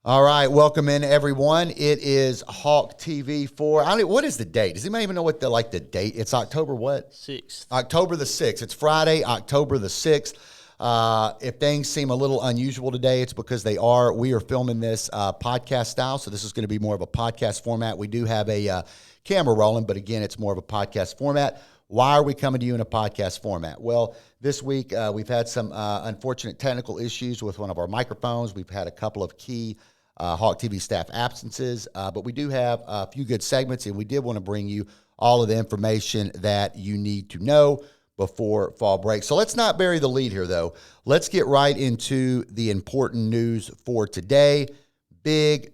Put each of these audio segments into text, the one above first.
All right, welcome in everyone. It is Hawk TV 4. What is the date? Does anybody even know what the date? It's October what? 6th. October the 6th. It's Friday, October the 6th. If things seem a little unusual today, it's because they are. We are filming this podcast style, so this is going to be more of a podcast format. We do have a camera rolling, but again, it's more of a podcast format. Why are we coming to you in a podcast format? Well, this week we've had some unfortunate technical issues with one of our microphones. We've had a couple of key Hawk TV staff absences, but we do have a few good segments, and we did want to bring you all of the information that you need to know before fall break. So let's not bury the lead here, though. Let's get right into the important news for today. Big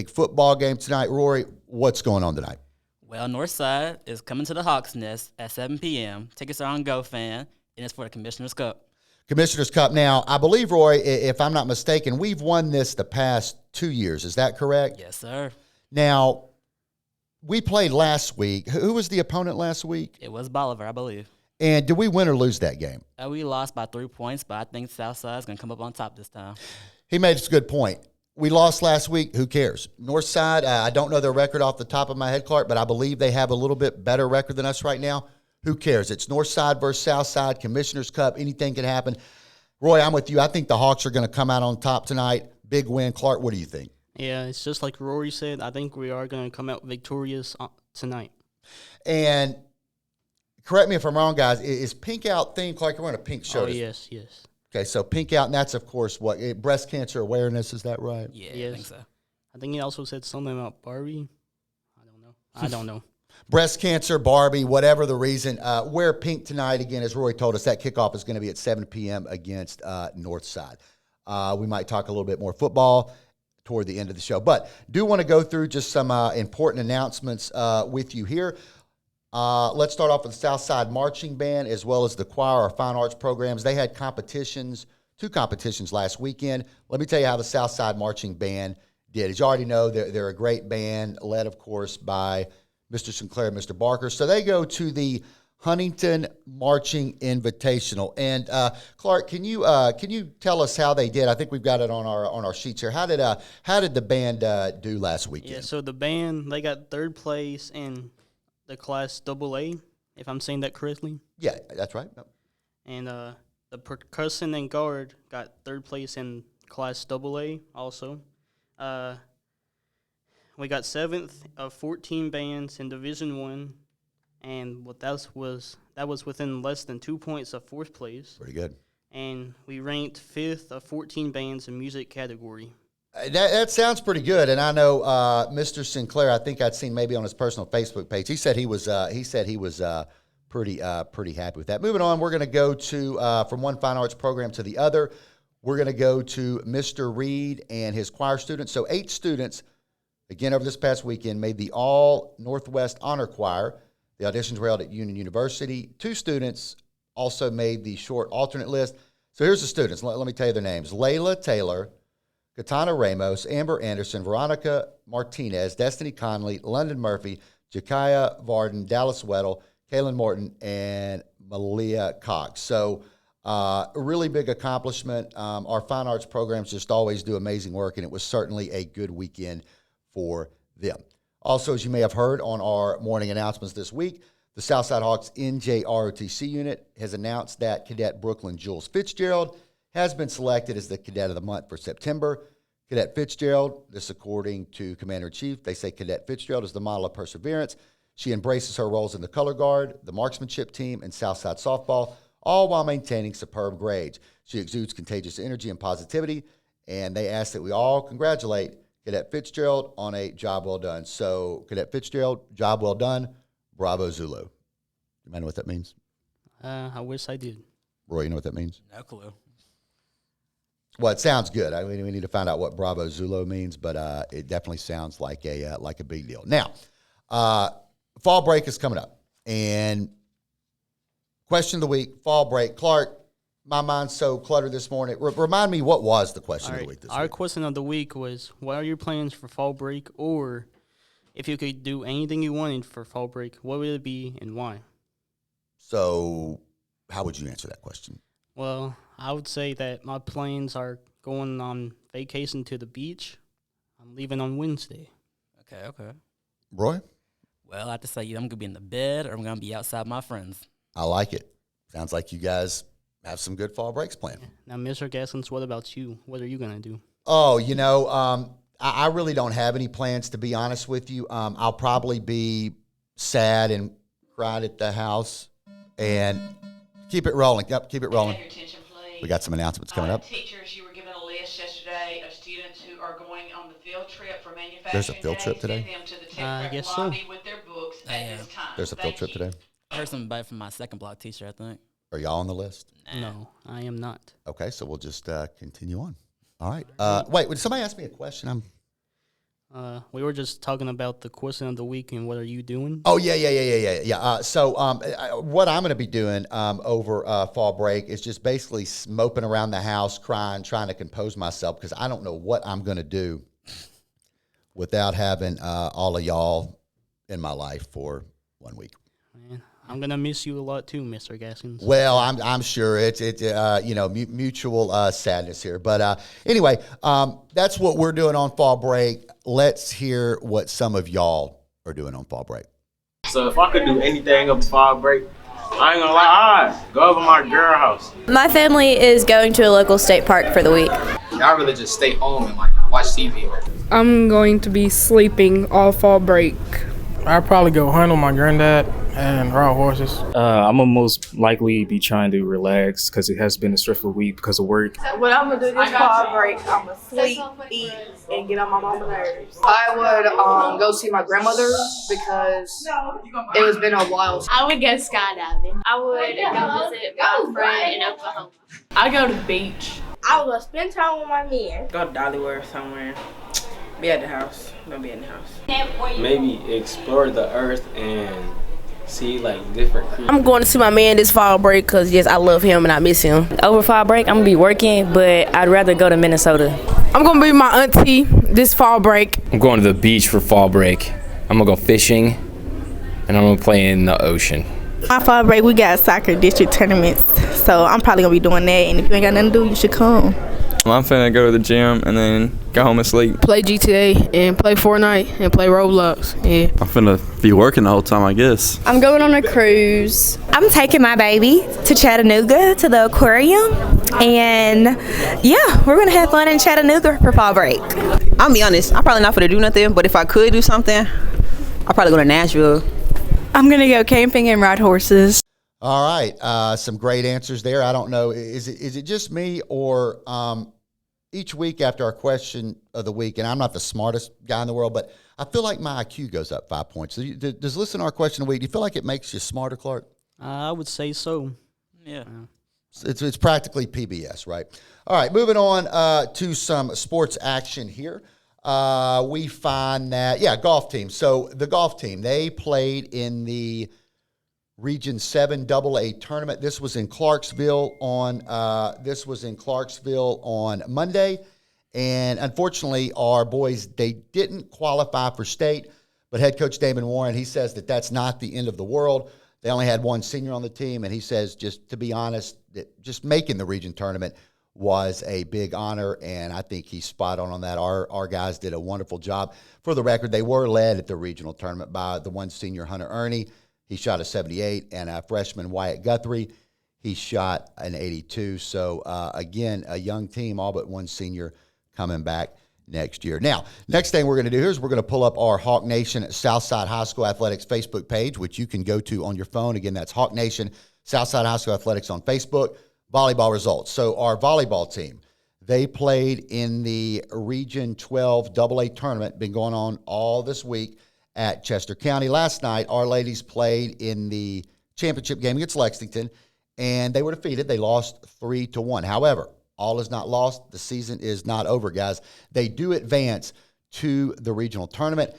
football game tonight. Rory, what's going on tonight? Well, Northside is coming to the Hawks Nest at 7 p.m. Tickets are on GoFan, and it's for the Commissioner's Cup. Commissioner's Cup. Now, I believe, Roy, if I'm not mistaken, we've won this the past 2 years. Is that correct? Yes, sir. Now, we played last week. Who was the opponent last week? It was Bolivar, I believe. And did we win or lose that game? We lost by 3 points, but I think Southside is going to come up on top this time. He made a good point. We lost last week. Who cares? Northside, I don't know their record off the top of my head, Clark, but I believe they have a little bit better record than us right now. Who cares? It's Northside versus Southside, Commissioner's Cup. Anything can happen. Roy, I'm with you. I think the Hawks are going to come out on top tonight. Big win. Clark, what do you think? Yeah, it's just like Rory said. I think we are going to come out victorious tonight. And correct me if I'm wrong, guys. Is pink out theme, Clark? You're wearing a pink shirt. Oh, yes. Okay, so pink out, and that's, of course, what? Breast cancer awareness, is that right? Yeah, Yes. I think so. I think he also said something about Barbie. I don't know. Breast cancer, Barbie, whatever the reason. Wear pink tonight. Again, as Roy told us, that kickoff is going to be at 7 p.m. against Northside. We might talk a little bit more football toward the end of the show. But do want to go through just some important announcements with you here. Let's start off with the Southside Marching Band as well as the choir or fine arts programs. They had two competitions last weekend. Let me tell you how the Southside Marching Band did. As you already know, they're a great band led, of course, by Mr. Sinclair and Mr. Barker. So they go to the Huntington Marching Invitational. And Clark, can you tell us how they did? I think we've got it on our sheets here. How did the band do last weekend? Yeah, so the band, they got third place in the class AA, if I'm saying that correctly. Yeah, that's right. Yep. And the percussion and guard got third place in class AA also. We got 7th of 14 bands in Division 1, and that was within less than 2 points of 4th place. Pretty good. And we ranked 5th of 14 bands in music category. That sounds pretty good, and I know Mr. Sinclair. I think I'd seen maybe on his personal Facebook page. He said he was pretty happy with that. Moving on, we're going to go to from one fine arts program to the other. We're going to go to Mr. Reed and his choir students. So 8 students, again over this past weekend, made the All Northwest Honor Choir. The auditions were held at Union University. 2 students also made the short alternate list. So here's the students. Let me tell you their names: Layla Taylor, Katana Ramos, Amber Anderson, Veronica Martinez, Destiny Conley, London Murphy, Jakaya Varden, Dallas Weddle, Kaylin Morton, and Malia Cox. So a really big accomplishment. Our fine arts programs just always do amazing work, and it was certainly a good weekend for them. Also, as you may have heard on our morning announcements this week, the Southside Hawks NJROTC unit has announced that Cadet Brooklyn Jules Fitzgerald has been selected as the Cadet of the Month for September. Cadet Fitzgerald, this according to Commander-in-Chief, they say Cadet Fitzgerald is the model of perseverance. She embraces her roles in the color guard, the marksmanship team, and Southside softball, all while maintaining superb grades. She exudes contagious energy and positivity, and they ask that we all congratulate Cadet Fitzgerald on a job well done. So, Cadet Fitzgerald, job well done. Bravo, Zulu. You might know what that means? I wish I did. Roy, you know what that means? No clue. Well, it sounds good. I mean, we need to find out what Bravo Zulu means, but it definitely sounds like a big deal. Now, fall break is coming up, and question of the week: fall break. Clark, my mind's so cluttered this morning. Remind me, what was the question of the week this Our week? question of the week was, what are your plans for fall break? Or if you could do anything you wanted for fall break, what would it be and why? So, how would you answer that question? Well, I would say that my plans are going on vacation to the beach I'm leaving on Wednesday. Okay. Roy? Well, I have to say, I'm going to be in the bed or I'm going to be outside with my friends. I like it. Sounds like you guys have some good fall breaks planned. Now, Mr. Gaskins, what about you? What are you going to do? Oh, I really don't have any plans, to be honest with you. I'll probably be sad and cried at the house and keep it rolling. Yep, keep it rolling. Have your attention, please. We got some announcements coming up. Teachers, you were given a list yesterday of students who are going on the field trip for manufacturing. There's a field trip today? Send them to the I temporary guess so. lobby with their books at this time. There's a field trip today. I heard something from my second block teacher, I think. Are y'all on the list? No, I am not. Okay, so we'll just continue on. All right. Wait, would somebody ask me a question? We were just talking about the question of the week and what are you doing? Oh, yeah. So what I'm going to be doing over fall break is just basically moping around the house, crying, trying to compose myself because I don't know what I'm going to do without having all of y'all in my life for 1 week. Man, I'm going to miss you a lot too, Mr. Gaskins. Well, I'm sure it's mutual sadness here. But anyway, that's what we're doing on fall break. Let's hear what some of y'all are doing on fall break. So if I could do anything up to fall break, I ain't gonna lie, I'd go over my girl house. My family is going to a local state park for the week. I'd rather just stay home and watch TV. I'm going to be sleeping all fall break. I'd probably go hunt with my granddad and ride horses. I'm gonna most likely be trying to relax because it has been a stressful week because of work. What I'm gonna do this fall break, I'm gonna sleep, eat, and get on my mama's nerves. I would go see my grandmother because it has been a while. I would go skydiving. I would go visit my friend in Oklahoma. I go to the beach. I would go spend time with my men. Go to Dollywood somewhere. Be at the house. Don't be in the house. Maybe explore the earth and see different creatures. I'm going to see my man this fall break because yes, I love him and I miss him. Over fall break, I'm going to be working, but I'd rather go to Minnesota. I'm going to be with my auntie this fall break. I'm going to the beach for fall break. I'm gonna go fishing, and I'm gonna play in the ocean. My fall break, we got soccer district tournaments, so I'm probably gonna be doing that. And if you ain't got nothing to do, you should come. I'm finna go to the gym and then go home and sleep. Play GTA and play Fortnite and play Roblox. Yeah. I'm finna be working the whole time, I guess. I'm going on a cruise. I'm taking my baby to Chattanooga to the aquarium. And yeah, we're going to have fun in Chattanooga for fall break. I'll be honest, I'm probably not gonna do nothing, but if I could do something, I'll probably go to Nashville. I'm going to go camping and ride horses. All right, some great answers there. I don't know, is it just me or each week after our question of the week, and I'm not the smartest guy in the world, but I feel like my IQ goes up 5 points. So does listening to our question of the week, do you feel like it makes you smarter, Clark? I would say so. Yeah. It's practically PBS, right? All right, moving on to some sports action here. We find that, golf team. So the golf team, they played in the Region 7 AA tournament. This was in Clarksville on Monday, and unfortunately, our boys, they didn't qualify for state. But head coach Damon Warren, he says that that's not the end of the world. They only had one senior on the team, and he says, just to be honest, that just making the region tournament was a big honor, and I think he's spot on that. Our guys did a wonderful job. For the record, they were led at the regional tournament by the one senior, Hunter Ernie. He shot a 78, and a freshman, Wyatt Guthrie, he shot an 82. So, again, a young team, all but one senior coming back next year. Now, next thing we're going to do here is we're going to pull up our Hawk Nation Southside High School Athletics Facebook page, which you can go to on your phone. Again, that's Hawk Nation Southside High School Athletics on Facebook. Volleyball results. So, our volleyball team, they played in the Region 12 AA tournament, been going on all this week at Chester County. Last night, our ladies played in the championship game against Lexington, and they were defeated. They lost 3-1. However, all is not lost. The season is not over, guys. They do advance to the regional tournament.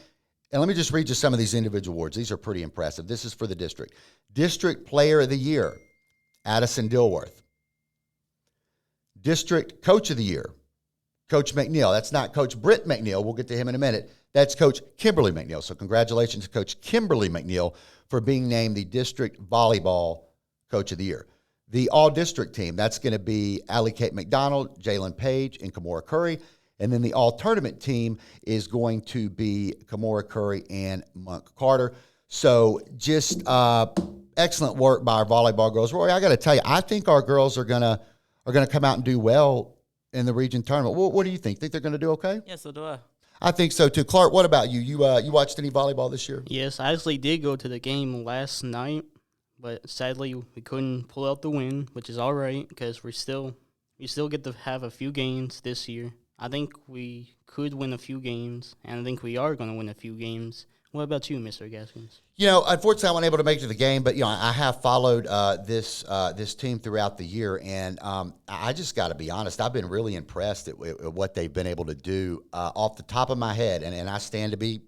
And let me just read you some of these individual awards. These are pretty impressive. This is for the district. District Player of the Year, Addison Dilworth. District Coach of the Year, Coach McNeil. That's not Coach Britt McNeil. We'll get to him in a minute. That's Coach Kimberly McNeil. So congratulations to Coach Kimberly McNeil for being named the District Volleyball Coach of the Year. The all-district team, that's going to be Allie Kate McDonald, Jalen Page, and Kamora Curry. And then the all-tournament team is going to be Kamora Curry and Monk Carter. So just excellent work by our volleyball girls. Roy, I got to tell you, I think our girls are gonna come out and do well in the region tournament. What do you think? Think they're going to do okay? Yeah, so do I. I think so too. Clark, what about you? You watched any volleyball this year? Yes, I actually did go to the game last night, but sadly we couldn't pull out the win, which is all right because we still get to have a few games this year. I think we could win a few games, and I think we are going to win a few games. What about you, Mr. Gaskins? Unfortunately, I wasn't able to make it to the game, but I have followed this team throughout the year, and I just got to be honest. I've been really impressed at what they've been able to do off the top of my head, and I stand to be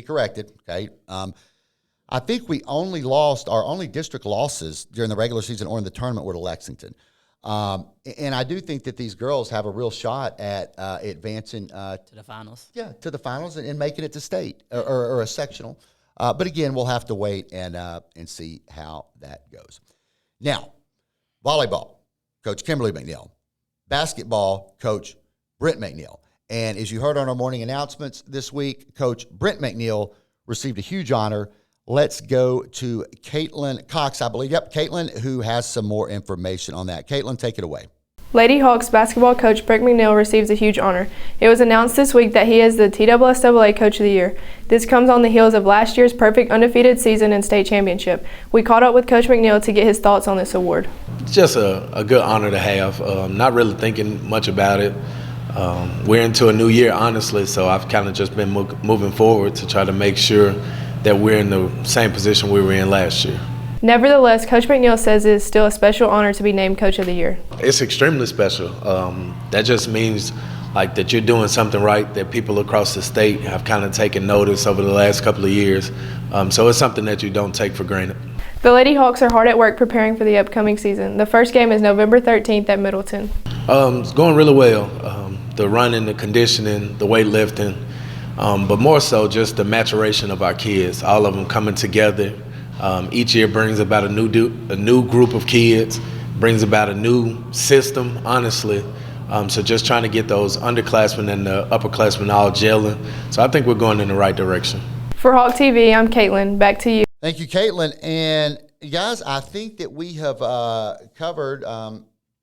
corrected. Okay, I think our only district losses during the regular season or in the tournament were to Lexington. And I do think that these girls have a real shot at advancing to the finals. Yeah, to the finals and making it to state or a sectional. But again, we'll have to wait and see how that goes. Now, volleyball, Coach Kimberly McNeil. Basketball, Coach Brent McNeil. And as you heard on our morning announcements this week, Coach Brent McNeil received a huge honor. Let's go to Caitlin Cox, I believe. Yep, Caitlin, who has some more information on that. Caitlin, take it away. Lady Hawks basketball coach Brent McNeil receives a huge honor. It was announced this week that he is the TSSAA Coach of the Year. This comes on the heels of last year's perfect undefeated season and state championship. We caught up with Coach McNeil to get his thoughts on this award. It's just a good honor to have. Not really thinking much about it. We're into a new year, honestly, so I've kind of just been moving forward to try to make sure that we're in the same position we were in last year. Nevertheless, Coach McNeil says it is still a special honor to be named Coach of the Year. It's extremely special. That just means that you're doing something right, that people across the state have kind of taken notice over the last couple of years. So it's something that you don't take for granted. The Lady Hawks are hard at work preparing for the upcoming season. The first game is November 13th at Middleton. It's going really well. The running, the conditioning, the weightlifting, but more so just the maturation of our kids, all of them coming together. Each year brings about a new group of kids, brings about a new system, honestly. So just trying to get those underclassmen and the upperclassmen all gelling. So I think we're going in the right direction. For Hawk TV, I'm Caitlin. Back to you. Thank you, Caitlin. And guys, I think that we have covered,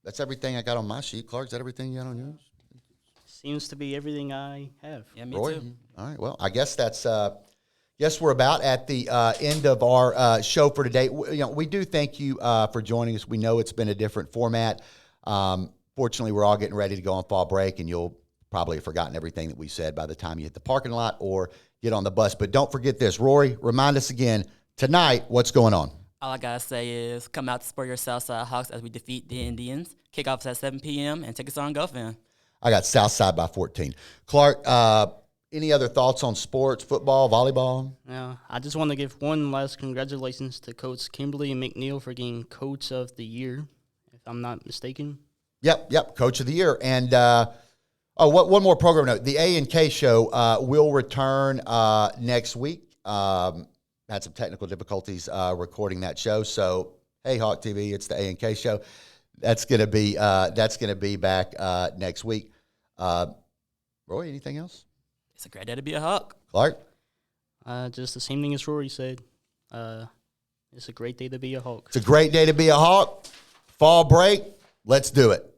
that's everything I got on my sheet. Clark, is that everything you got on yours? Seems to be everything I have. Yeah, me Roy? too. All right, well, I guess that's yes, we're about at the end of our show for today. We do thank you for joining us. We know it's been a different format. Fortunately, we're all getting ready to go on fall break, and you'll probably have forgotten everything that we said by the time you hit the parking lot or get on the bus. But don't forget this. Rory, remind us again, tonight, what's going on? All I got to say is come out to support your Southside Hawks as we defeat the Indians. Kickoff's at 7 p.m. and tickets are on GoFan. I got Southside by 14. Clark, any other thoughts on sports, football, volleyball? I just want to give one last congratulations to Coach Kimberly McNeil for getting Coach of the Year, if I'm not mistaken. Yep, Coach of the Year. And one more program note. The A&K show will return next week. Had some technical difficulties recording that show. So, hey, Hawk TV, it's the A&K show. That's gonna be back next week. Roy, anything else? It's a great day to be a Hawk. Clark? Just the same thing as Rory said. It's a great day to be a Hawk. It's a great day to be a Hawk. Fall break, let's do it.